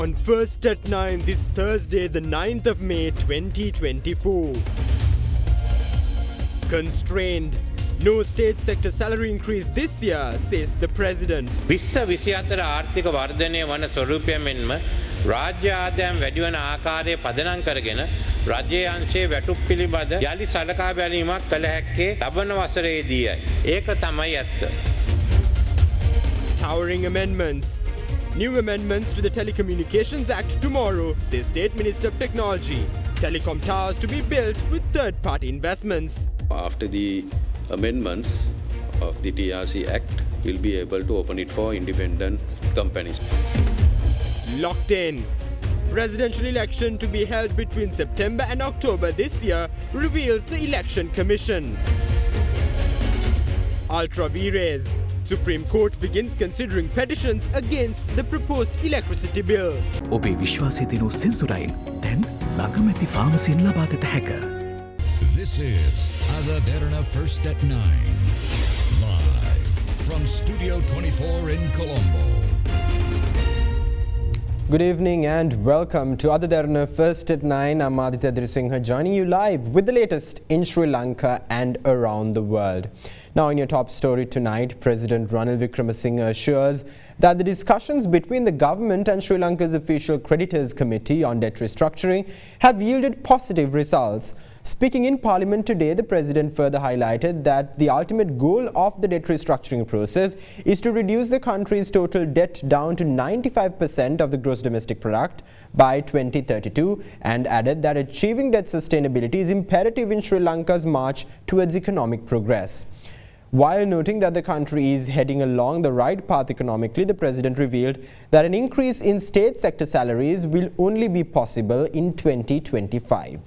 on First at 9 this Thursday, the 9th of May 2024. Constrained. No state sector salary increase this year, says the President. 2024 ආර්ථික වර්ධනය වන ස්වරූපය මෙන්ම රාජ්‍ය ආදායම් වැඩි වන ආකාරය පදනම් කරගෙන රජයේ අංශයේ වැටුප් පිළිබඳ යලි සලකා බැලීමක් කළ හැක්කේ ලබන වසරේදීයි. ඒක තමයි ඇත්ත. Towering amendments. New amendments to the Telecommunications Act tomorrow, says State Minister of Technology. Telecom towers to be built with third-party investments. After the amendments of the TRC Act, we'll be able to open it for independent companies. Locked in. Presidential election to be held between September and October this year, reveals the Election Commission. Ultra Vires. Supreme Court begins considering petitions against the proposed electricity bill. ඔබේ විශ්වාසය දිනු සෙන්සුරයින් දැන් ළඟමැති ෆාමසියෙන් ලබාගත හැක. This is Derana First at 9. Live from Studio 24 in Colombo. Good evening and welcome to Derana First at 9. I'm Aditya Drisingha joining you live with the latest in Sri Lanka and around the world. Now in your top story tonight, President Ranil Wickremesinghe assures that the discussions between the government and Sri Lanka's official creditors committee on debt restructuring have yielded positive results. Speaking in Parliament today, the President further highlighted that the ultimate goal of the debt restructuring process is to reduce the country's total debt down to 95% of the gross domestic product by 2032 and added that achieving debt sustainability is imperative in Sri Lanka's march towards economic progress. While noting that the country is heading along the right path economically, the President revealed that an increase in state sector salaries will only be possible in 2025.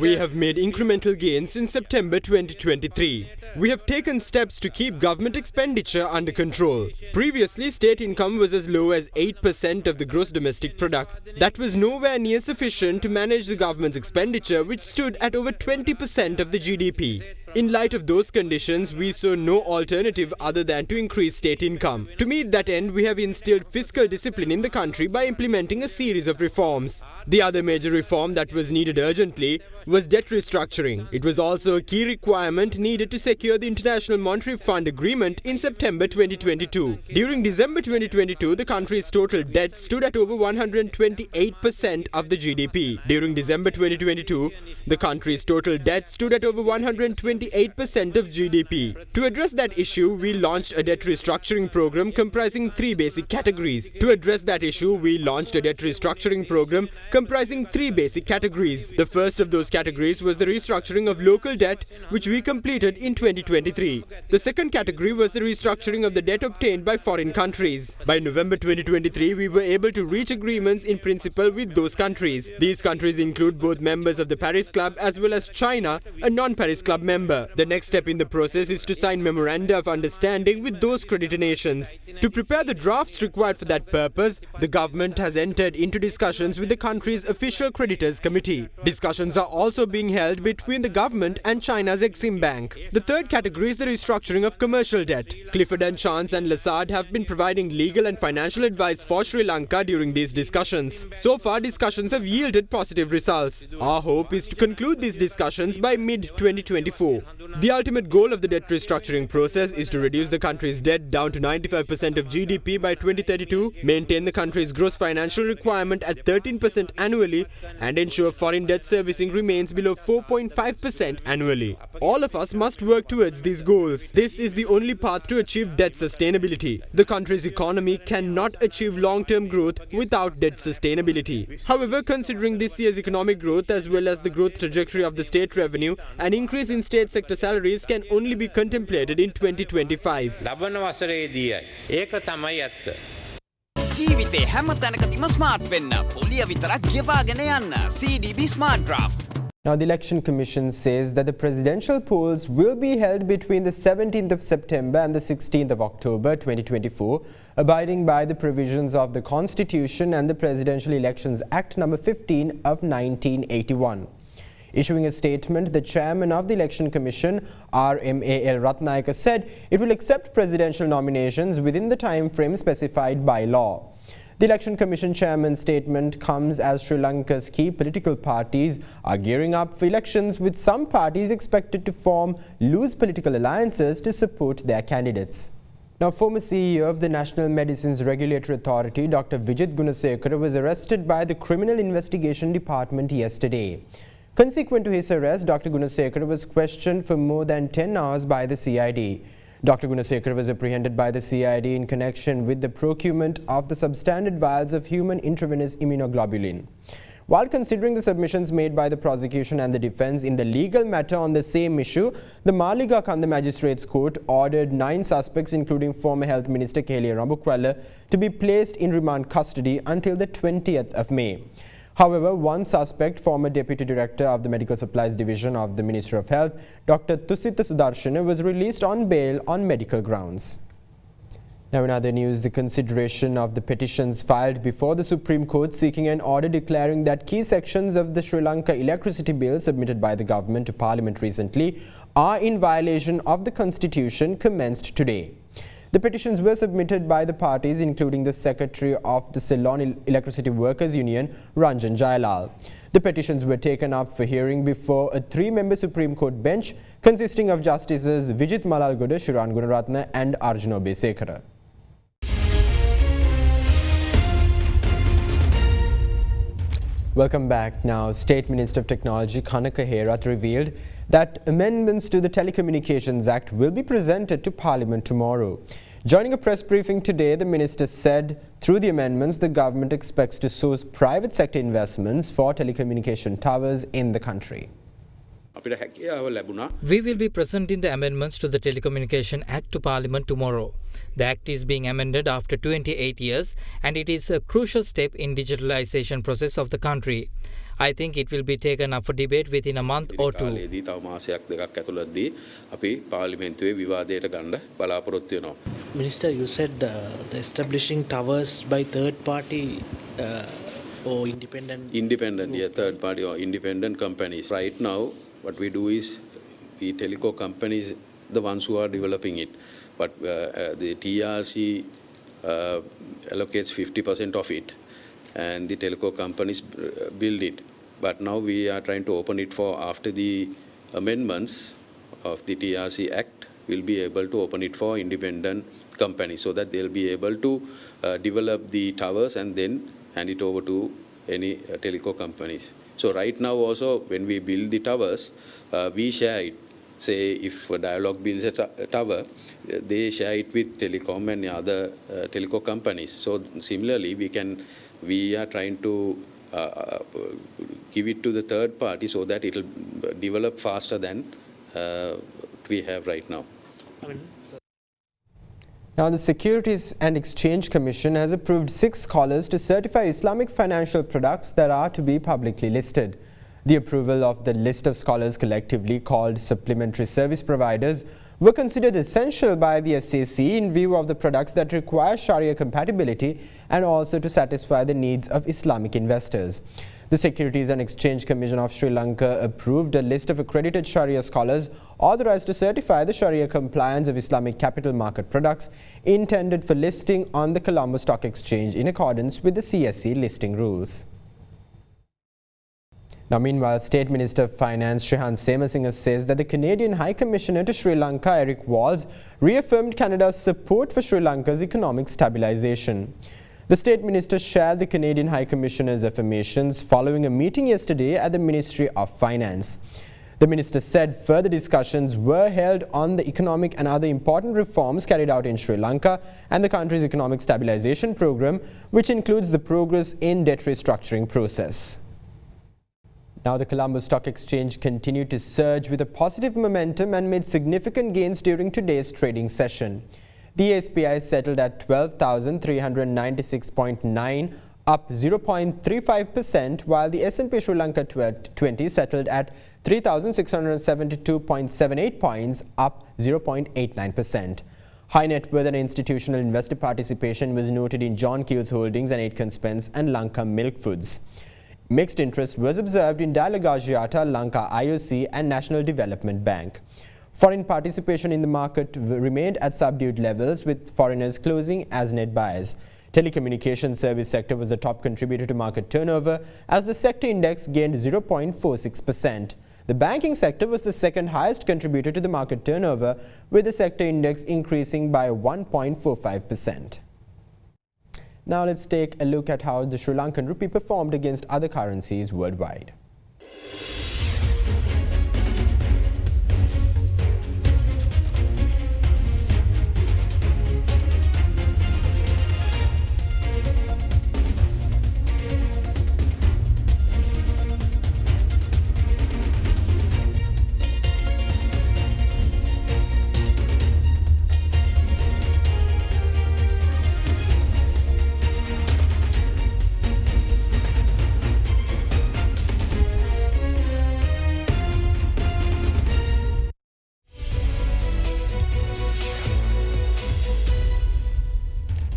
We have made incremental gains in September 2023. We have taken steps to keep government expenditure under control. Previously, state income was as low as 8% of the gross domestic product. That was nowhere near sufficient to manage the government's expenditure, which stood at over 20% of the GDP. In light of those conditions, we saw no alternative other than to increase state income. To meet that end, we have instilled fiscal discipline in the country by implementing a series of reforms. The other major reform that was needed urgently was debt restructuring. It was also a key requirement needed to secure the International Monetary Fund agreement in September 2022. During December 2022, the country's total debt stood at over 128% of the GDP. During December 2022, the country's total debt stood at over 128% of GDP. To address that issue, we launched a debt restructuring program comprising three basic categories. The first of those categories was the restructuring of local debt, which we completed in 2023. The second category was the restructuring of the debt obtained by foreign countries. By November 2023, we were able to reach agreements in principle with those countries. These countries include both members of the Paris Club as well as China, a non-Paris Club member. The next step in the process is to sign memoranda of understanding with those creditor nations. To prepare the drafts required for that purpose, the government has entered into discussions with the country's official creditors committee. Discussions are also being held between the government and China's Exim Bank. The third category is the restructuring of commercial debt. Clifford & Chance and Lazard have been providing legal and financial advice for Sri Lanka during these discussions. So far, discussions have yielded positive results. Our hope is to conclude these discussions by mid-2024. The ultimate goal of the debt restructuring process is to reduce the country's debt down to 95% of GDP by 2032, maintain the country's gross financial requirement at 13% annually, and ensure foreign debt servicing remains below 4.5% annually. All of us must work towards these goals. This is the only path to achieve debt sustainability. The country's economy cannot achieve long-term growth without debt sustainability. However, considering this year's economic growth as well as the growth trajectory of the state revenue, an increase in state sector salaries can only be contemplated in 2025. ජීවිතේ හැම තැනකදීම smart වෙන්න පොලිය විතරක් ගෙවාගෙන යන්න CDB Smart Draft. Now, the Election Commission says that the presidential polls will be held between the 17th of September and the 16th of October 2024, abiding by the provisions of the Constitution and the Presidential Elections Act number 15 of 1981. Issuing a statement, the chairman of the Election Commission, RMAL Ratnayaka, said it will accept presidential nominations within the time frame specified by law. The Election Commission chairman's statement comes as Sri Lanka's key political parties are gearing up for elections, with some parties expected to form loose political alliances to support their candidates. Now, former CEO of the National Medicines Regulatory Authority, Dr. Vijit Gunasekara, was arrested by the Criminal Investigation Department yesterday. Consequent to his arrest, Dr. Gunasekara was questioned for more than 10 hours by the CID. Dr. Gunasekara was apprehended by the CID in connection with the procurement of the substandard vials of human intravenous immunoglobulin. While considering the submissions made by the prosecution and the defense in the legal matter on the same issue, the Maligakanda Magistrates Court ordered 9 suspects, including former Health Minister Keheliya Rambukwala, to be placed in remand custody until the 20th of May. However, one suspect, former Deputy Director of the Medical Supplies Division of the Ministry of Health, Dr. Tusita Sudarshana, was released on bail on medical grounds. Now, in other news, the consideration of the petitions filed before the Supreme Court seeking an order declaring that key sections of the Sri Lanka Electricity Bill submitted by the government to Parliament recently are in violation of the Constitution commenced today. The petitions were submitted by the parties, including the Secretary of the Ceylon Electricity Workers Union, Ranjan Jayalal. The petitions were taken up for hearing before a 3-member Supreme Court bench consisting of Justices Vijit Malalgoda, Shiran Gunaratna and Arjuna Besekara. Welcome back. Now, State Minister of Technology Kanaka Herath revealed that amendments to the Telecommunications Act will be presented to Parliament tomorrow. Joining a press briefing today, the minister said through the amendments, the government expects to source private sector investments for telecommunication towers in the country. We will be presenting the amendments to the Telecommunications Act to Parliament tomorrow. The Act is being amended after 28 years and it is a crucial step in digitalization process of the country. I think it will be taken up for debate within a month or two. Minister, you said the establishing towers by third party or independent? Third party or independent companies. Right now, what we do is the telecom companies, the ones who are developing it, but the TRC allocates 50% of it, and the telecom companies build it. But now we are trying to open it for, after the amendments of the TRC Act, we'll be able to open it for independent companies so that they'll be able to develop the towers and then hand it over to any telecom companies. So right now also, when we build the towers, we share it. Say if Dialog builds a tower, they share it with Telecom and other telecom companies. So similarly, we are trying to give it to the third party so that it will develop faster than we have right now. Now, the Securities and Exchange Commission has approved 6 scholars to certify Islamic financial products that are to be publicly listed. The approval of the list of scholars, collectively called supplementary service providers, were considered essential by the SEC in view of the products that require Sharia compatibility and also to satisfy the needs of Islamic investors. The Securities and Exchange Commission of Sri Lanka approved a list of accredited Sharia scholars authorized to certify the Sharia compliance of Islamic capital market products intended for listing on the Colombo Stock Exchange in accordance with the CSE listing rules. Now, meanwhile, State Minister of Finance Srihan Semasinga says that the Canadian High Commissioner to Sri Lanka, Eric Walls, reaffirmed Canada's support for Sri Lanka's economic stabilization. The State Minister shared the Canadian High Commissioner's affirmations following a meeting yesterday at the Ministry of Finance. The Minister said further discussions were held on the economic and other important reforms carried out in Sri Lanka and the country's economic stabilization program, which includes the progress in debt restructuring process. Now, the Colombo Stock Exchange continued to surge with a positive momentum and made significant gains during today's trading session. The SPI settled at 12,396.9, up 0.35%, while the S&P Sri Lanka 20 settled at 3,672.78 points, up 0.89%. High net worth and institutional investor participation was noted in John Keel's Holdings and Aitken Spence and Lanka Milk Foods. Mixed interest was observed in Dialog-Axiata, Lanka IOC and National Development Bank. Foreign participation in the market remained at subdued levels, with foreigners closing as net buyers. Telecommunications service sector was the top contributor to market turnover as the sector index gained 0.46%. The banking sector was the second highest contributor to the market turnover, with the sector index increasing by 1.45%. Now let's take a look at how the Sri Lankan rupee performed against other currencies worldwide.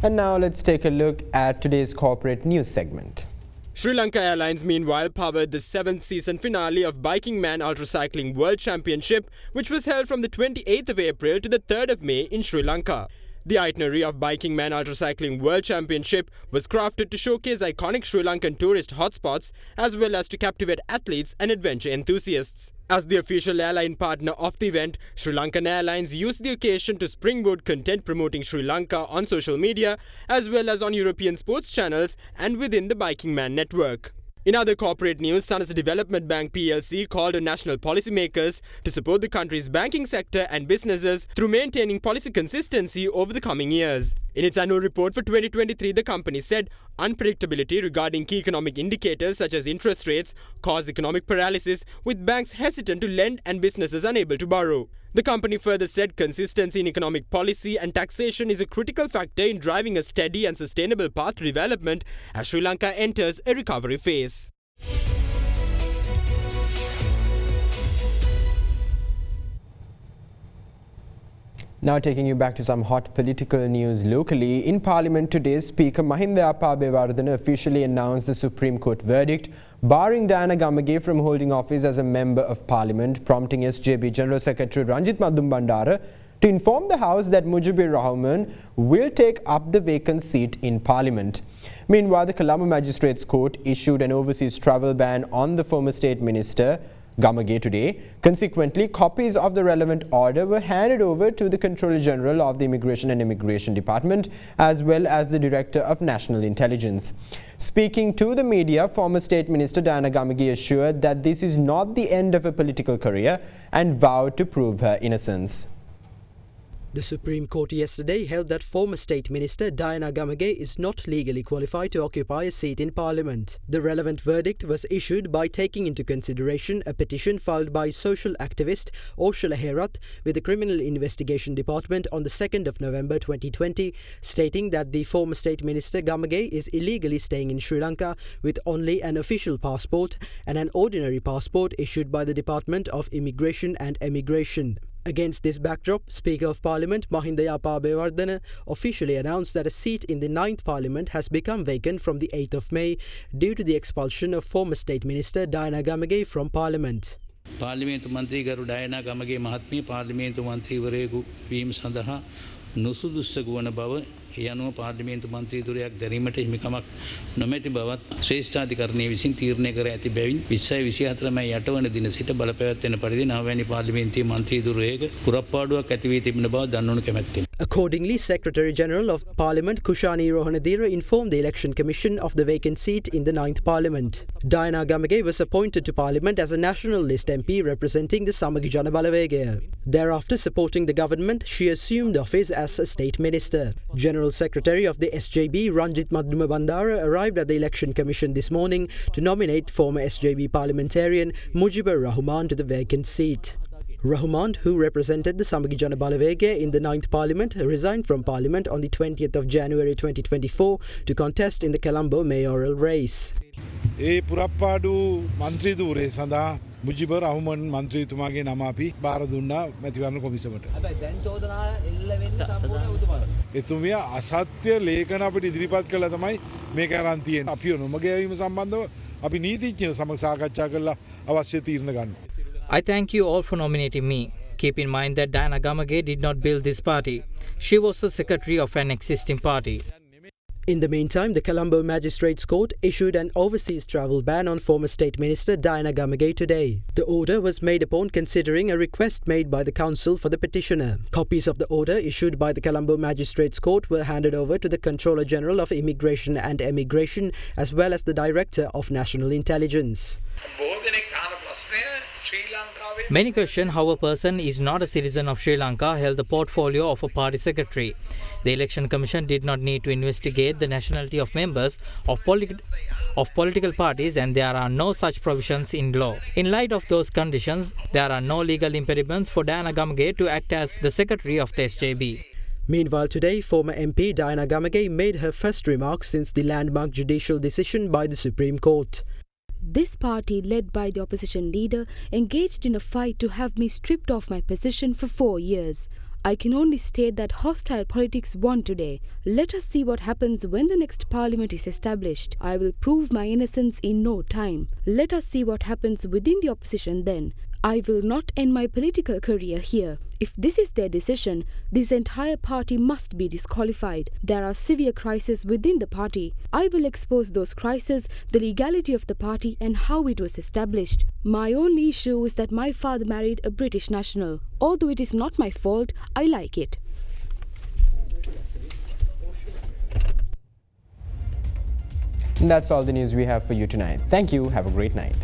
And now let's take a look at today's corporate news segment. Sri Lanka Airlines meanwhile powered the 7th season finale of Biking Man Ultracycling World Championship, which was held from the 28th of April to the 3rd of May in Sri Lanka. The itinerary of Biking Man Ultracycling World Championship was crafted to showcase iconic Sri Lankan tourist hotspots as well as to captivate athletes and adventure enthusiasts. As the official airline partner of the event, Sri Lankan Airlines used the occasion to springboard content promoting Sri Lanka on social media as well as on European sports channels and within the Biking Man network. In other corporate news, Sanasa Development Bank PLC called on national policymakers to support the country's banking sector and businesses through maintaining policy consistency over the coming years. In its annual report for 2023, the company said unpredictability regarding key economic indicators such as interest rates cause economic paralysis, with banks hesitant to lend and businesses unable to borrow. The company further said consistency in economic policy and taxation is a critical factor in driving a steady and sustainable path to development as Sri Lanka enters a recovery phase. Now taking you back to some hot political news locally. In Parliament today, Speaker Mahinda Apabewardena officially announced the Supreme Court verdict barring Derana Gamage from holding office as a Member of Parliament, prompting SJB General Secretary Ranjit Madumbandara to inform the House that Mujibur Rahman will take up the vacant seat in Parliament. Meanwhile, the Colombo Magistrates Court issued an overseas travel ban on the former State Minister Gamage today. Consequently, copies of the relevant order were handed over to the Controller General of the Immigration and Immigration Department as well as the Director of National Intelligence. Speaking to the media, former State Minister Derana Gamage assured that this is not the end of a political career and vowed to prove her innocence. The Supreme Court yesterday held that former State Minister Derana Gamage is not legally qualified to occupy a seat in Parliament. The relevant verdict was issued by taking into consideration a petition filed by social activist Oshula Herat with the Criminal Investigation Department on the 2nd of November 2020, stating that the former State Minister Gamage is illegally staying in Sri Lanka with only an official passport and an ordinary passport issued by the Department of Immigration and Emigration. Against this backdrop, Speaker of Parliament Mahinda Apabewardena officially announced that a seat in the 9th Parliament has become vacant from the 8th of May due to the expulsion of former State Minister Derana Gamage from Parliament. පාර්ලිමේන්තු මන්ත්‍රී ගරු ඩයනා ගමගේ මහත්මිය පාර්ලිමේන්තු මන්ත්‍රීවරයෙකු වීම සඳහා නුසුදුස්සු වන බව ඒ අනුව පාර්ලිමේන්තු මන්ත්‍රී ධුරයක් දැරීමට හිමිකමක් නොමැති බවත් ශ්‍රේෂ්ඨාධිකරණය විසින් තීරණය කර ඇති බැවින් 2024 මැයි 8 වන දින සිට බලපැවැත්වෙන පරිදි 9 වැනි පාර්ලිමේන්තුවේ මන්ත්‍රී ධුරයක පුරප්පාඩුවක් ඇති වී තිබෙන බව දන්වනු කැමැත්තෙමි. Accordingly, Secretary General of Parliament Kushani Rohanadira informed the Election Commission of the vacant seat in the 9th Parliament. Derana Gamage was appointed to Parliament as a National List MP representing the Samagi Jana Balawegaya. Thereafter, supporting the government, she assumed office as a State Minister. General Secretary of the SJB Ranjit Madumbandara arrived at the Election Commission this morning to nominate former SJB parliamentarian Mujibur Rahman to the vacant seat. Rahman, who represented the Samagi Jana Balawegaya in the 9th Parliament, resigned from Parliament on the 20th of January 2024 to contest in the Colombo mayoral race. ඒ පුරප්පාඩු මන්ත්‍රී ධූරය සඳහා මුජිබ රහමන් මන්ත්‍රීතුමාගේ නම අපි බාර දුන්නා මැතිවරණ කොමිසමට. හැබැයි දැන් චෝදනා එල්ල වෙන්නේ සම්පූර්ණ ඔබතුමාලා. එතුමිය අසත්‍ය ලේඛන අපිට ඉදිරිපත් කළා තමයි මේක අරන් තියෙන්නේ. අපි නොමග යවීම සම්බන්ධව අපි නීතිඥයෝ සමග සාකච්ඡා කරලා අවශ්‍ය තීරණ ගන්න. I thank you all for nominating me. Keep in mind that Derana Gamage did not build this party. She was the secretary of an existing party. In the meantime, the Colombo Magistrates Court issued an overseas travel ban on former State Minister Derana Gamage today. The order was made upon considering a request made by the counsel for the petitioner. Copies of the order issued by the Colombo Magistrates Court were handed over to the Controller General of Immigration and Emigration as well as the Director of National Intelligence. Many question how a person is not a citizen of Sri Lanka held the portfolio of a party secretary. The Election Commission did not need to investigate the nationality of members of political parties, and there are no such provisions in law. In light of those conditions, there are no legal impediments for Derana Gamage to act as the secretary of the SJB. Meanwhile, today, former MP Derana Gamage made her first remarks since the landmark judicial decision by the Supreme Court. This party, led by the opposition leader, engaged in a fight to have me stripped of my position for 4 years. I can only state that hostile politics won today. Let us see what happens when the next parliament is established. I will prove my innocence in no time. Let us see what happens within the opposition then. I will not end my political career here. If this is their decision, this entire party must be disqualified. There are severe crises within the party. I will expose those crises, the legality of the party and how it was established. My only issue is that my father married a British national. Although it is not my fault, I like it. And that's all the news we have for you tonight. Thank you. Have a great night.